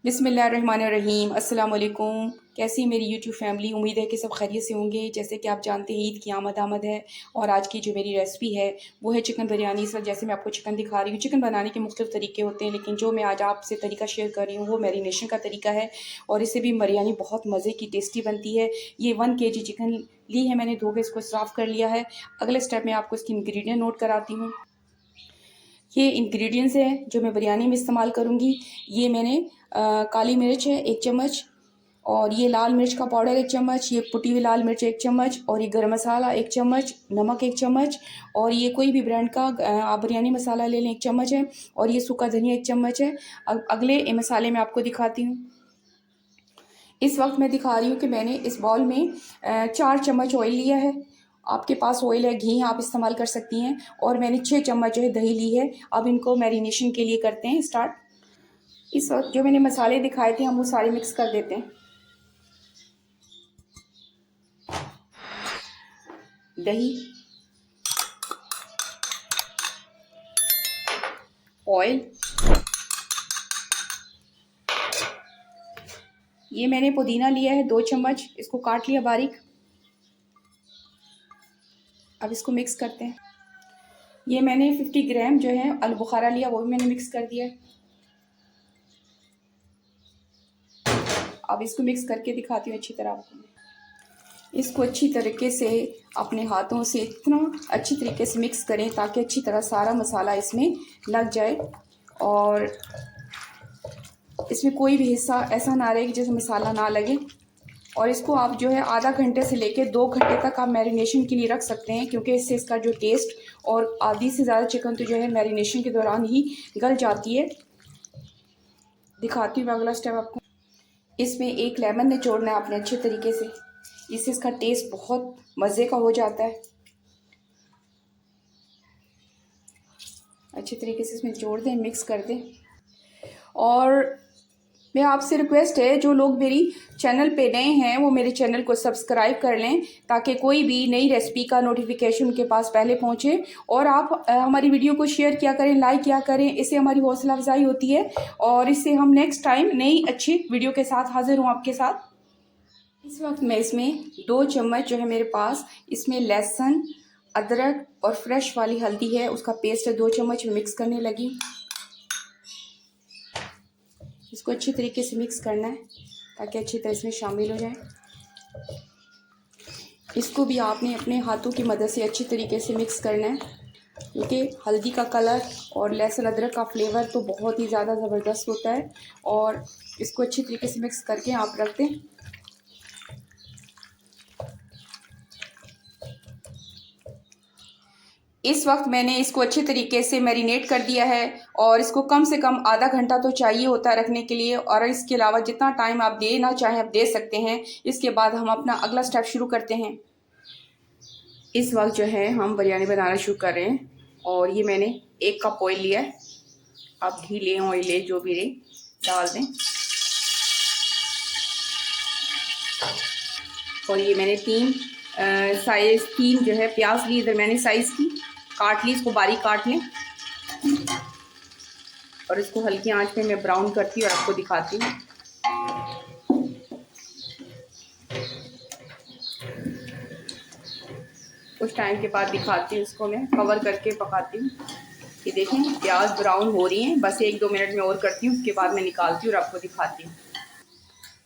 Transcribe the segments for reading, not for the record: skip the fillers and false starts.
बिस्मिल्लाहिर्रहमानिर्रहीम। अस्सलाम वालेकुम। कैसी मेरी यूट्यूब फैमिली, उम्मीद है कि सब खैरियत से होंगे। जैसे कि आप जानते हैं ईद की आमद है और आज की जो मेरी रेसिपी है वो है चिकन बिरयानी। इस वक्त जैसे मैं आपको चिकन दिखा रही हूँ, चिकन बनाने के मुख्तलिफ तरीके होते हैं, लेकिन जो मैं आज आपसे तरीका शेयर कर रही हूँ वो मैरिनेशन का तरीका है और इससे भी बिरयानी बहुत मज़े की टेस्टी बनती है। ये 1 kg चिकन ली है मैंने, धो के इसको साफ़ कर लिया है। अगले स्टेप में आपको इसकी इंग्रेडिएंट नोट कराती हूँ। ये इंग्रेडिएंट्स हैं जो मैं बिरयानी में इस्तेमाल करूँगी। ये मैंने काली मिर्च है 1 चम्मच, और ये लाल मिर्च का पाउडर 1 चम्मच, ये कुटी हुई लाल मिर्च 1 चम्मच, और ये गरम मसाला 1 चम्मच, नमक 1 चम्मच, और ये कोई भी ब्रांड का आप बिरयानी मसाला ले लें 1 चम्मच है, और ये सूखा धनिया 1 चम्मच है। अब अगले मसाले मैं आपको दिखाती हूँ। इस वक्त मैं दिखा रही हूँ कि मैंने इस बाउल में 4 चम्मच ऑयल लिया है। आपके पास ऑयल है, घी आप इस्तेमाल कर सकती हैं, और मैंने 6 चम्मच जो है दही ली है। अब इनको मैरिनेशन के लिए करते हैं स्टार्ट। इस वक्त जो मैंने मसाले दिखाए थे हम वो सारे मिक्स कर देते हैं। दही, ऑयल, ये मैंने पुदीना लिया है 2 चम्मच, इसको काट लिया बारीक। अब इसको मिक्स करते हैं। ये मैंने 50 ग्राम जो है आलू बुखारा लिया, वो भी मैंने मिक्स कर दिया है। अब इसको मिक्स करके दिखाती हूँ अच्छी तरह आपको। इसको अच्छी तरीके से अपने हाथों से इतना अच्छी तरीके से मिक्स करें ताकि अच्छी तरह सारा मसाला इसमें लग जाए और इसमें कोई भी हिस्सा ऐसा ना रहे कि जैसे मसाला ना लगे। और इसको आप जो है आधा घंटे से लेके 2 घंटे तक आप मैरिनेशन के लिए रख सकते हैं, क्योंकि इससे इसका जो टेस्ट, और आधी से ज़्यादा चिकन तो जो है मैरिनेशन के दौरान ही गल जाती है। दिखाती हूँ मैं अगला स्टेप आपको। इसमें 1 लेमन निचोड़ना है आपने अच्छे तरीके से, इससे इसका टेस्ट बहुत मज़े का हो जाता है। अच्छे तरीके से इसमें जोड़ दें, मिक्स कर दें। और मैं आपसे रिक्वेस्ट है, जो लोग मेरी चैनल पे नए हैं वो मेरे चैनल को सब्सक्राइब कर लें ताकि कोई भी नई रेसिपी का नोटिफिकेशन उनके पास पहले पहुंचे। और आप हमारी वीडियो को शेयर किया करें, लाइक किया करें, इससे हमारी हौसला अफजाई होती है और इससे हम नेक्स्ट टाइम नई अच्छी वीडियो के साथ हाजिर हूँ आपके साथ। इस वक्त मैं इसमें 2 चम्मच जो है मेरे पास, इसमें लहसुन, अदरक और फ्रेश वाली हल्दी है, उसका पेस्ट है 2 चम्मच में मिक्स करने लगी। इसको अच्छी तरीके से मिक्स करना है ताकि अच्छी तरह इसमें शामिल हो जाए। इसको भी आपने अपने हाथों की मदद से अच्छी तरीके से मिक्स करना है, क्योंकि हल्दी का कलर और लहसुन अदरक का फ्लेवर तो बहुत ही ज़्यादा ज़बरदस्त होता है। और इसको अच्छी तरीके से मिक्स करके आप रख दें। इस वक्त मैंने इसको अच्छे तरीके से मैरिनेट कर दिया है और इसको कम से कम आधा घंटा तो चाहिए होता है रखने के लिए, और इसके अलावा जितना टाइम आप देना चाहें आप दे सकते हैं। इसके बाद हम अपना अगला स्टेप शुरू करते हैं। इस वक्त जो है हम बिरयानी बनाना शुरू कर रहे हैं, और ये मैंने 1 कप ऑयल लिया है। आप घी लें, ऑयल लें, जो भी लें डाल दें। और ये मैंने 3 जो है प्याज ली, इधर मैंने साइज़ की काट ली, इसको बारीक काट लें। और इसको हल्की आंच पे मैं ब्राउन करती हूँ और आपको दिखाती हूँ। कुछ टाइम के बाद दिखाती हूँ, इसको मैं कवर करके पकाती हूँ। ये देखें प्याज ब्राउन हो रही हैं, बस 1-2 मिनट में और करती हूँ, उसके बाद मैं निकालती हूँ और आपको दिखाती हूँ।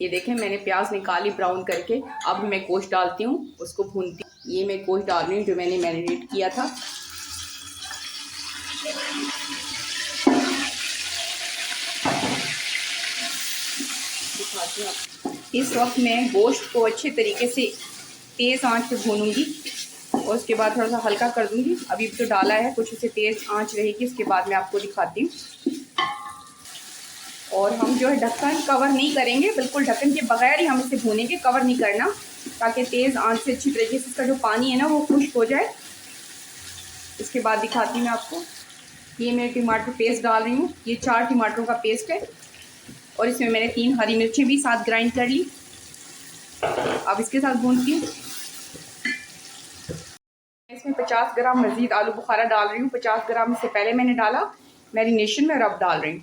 ये देखें मैंने प्याज निकाली ब्राउन करके। अब मैं गोश्त डालती हूँ, उसको भूनती हूँ। ये मैं गोश्त डाल रही हूँ जो मैंने मैरिनेट किया था। इस वक्त मैं गोश्त को अच्छे तरीके से तेज़ आंच पे भूनूंगी और उसके बाद थोड़ा सा हल्का कर दूंगी। अभी तो डाला है कुछ, उसे तेज़ आंच रहेगी, उसके बाद मैं आपको दिखाती हूँ। और हम जो है ढक्कन कवर नहीं करेंगे, बिल्कुल ढक्कन के बगैर ही हम इसे भूनेंगे, कवर नहीं करना, ताकि तेज़ आंच से अच्छी तरीके से इसका जो पानी है ना वो खुश्क हो जाए। इसके बाद दिखाती हूँ मैं आपको। ये मैं टमाटर पेस्ट डाल रही हूँ, ये 4 टमाटरों का पेस्ट है, और इसमें मैंने 3 हरी मिर्चें भी साथ ग्राइंड कर ली। अब इसके साथ भूनती हूँ। इसमें 50 ग्राम मज़ीद आलू बुखारा डाल रही हूँ। 50 ग्राम से पहले मैंने डाला मैरिनेशन में और अब डाल रही हूँ।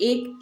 1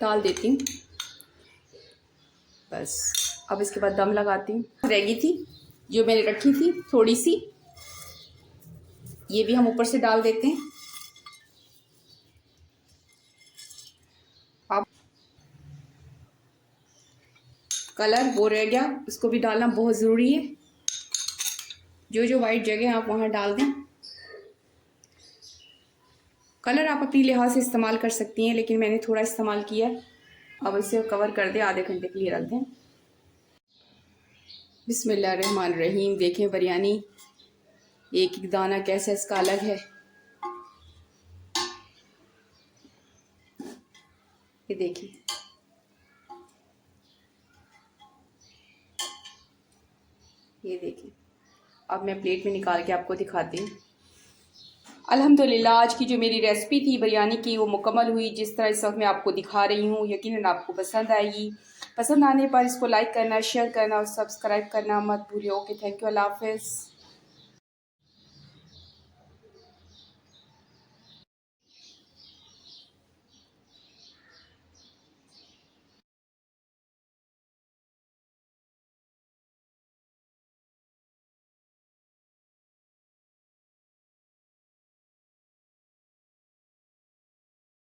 डाल देती हूँ बस। अब इसके बाद दम लगाती हूँ। रह गई थी जो मैंने रखी थी थोड़ी सी, ये भी हम ऊपर से डाल देते हैं। अब कलर वो रह गया, उसको भी डालना बहुत ज़रूरी है। जो जो वाइट जगह आप वहाँ डाल दें। कलर आप अपनी लिहाज से इस्तेमाल कर सकती हैं, लेकिन मैंने थोड़ा इस्तेमाल किया है। अब इसे कवर कर दें, आधे घंटे के लिए रख दें। बिस्मिल्लाहिर्रहमानिर्रहीम। देखें बिरयानी, एक एक दाना कैसा इसका अलग है। ये देखिए, ये देखिए। अब मैं प्लेट में निकाल के आपको दिखाती हूँ। अल्हम्दुलिल्लाह, आज की जो मेरी रेसिपी थी बिरयानी की वो मुकम्मल हुई। जिस तरह इस वक्त मैं आपको दिखा रही हूँ, यकीनन आपको पसंद आएगी। पसंद आने पर इसको लाइक करना, शेयर करना और सब्सक्राइब करना मत भूलिए। ओके, थैंक यू, अल्लाह हाफ़िज़।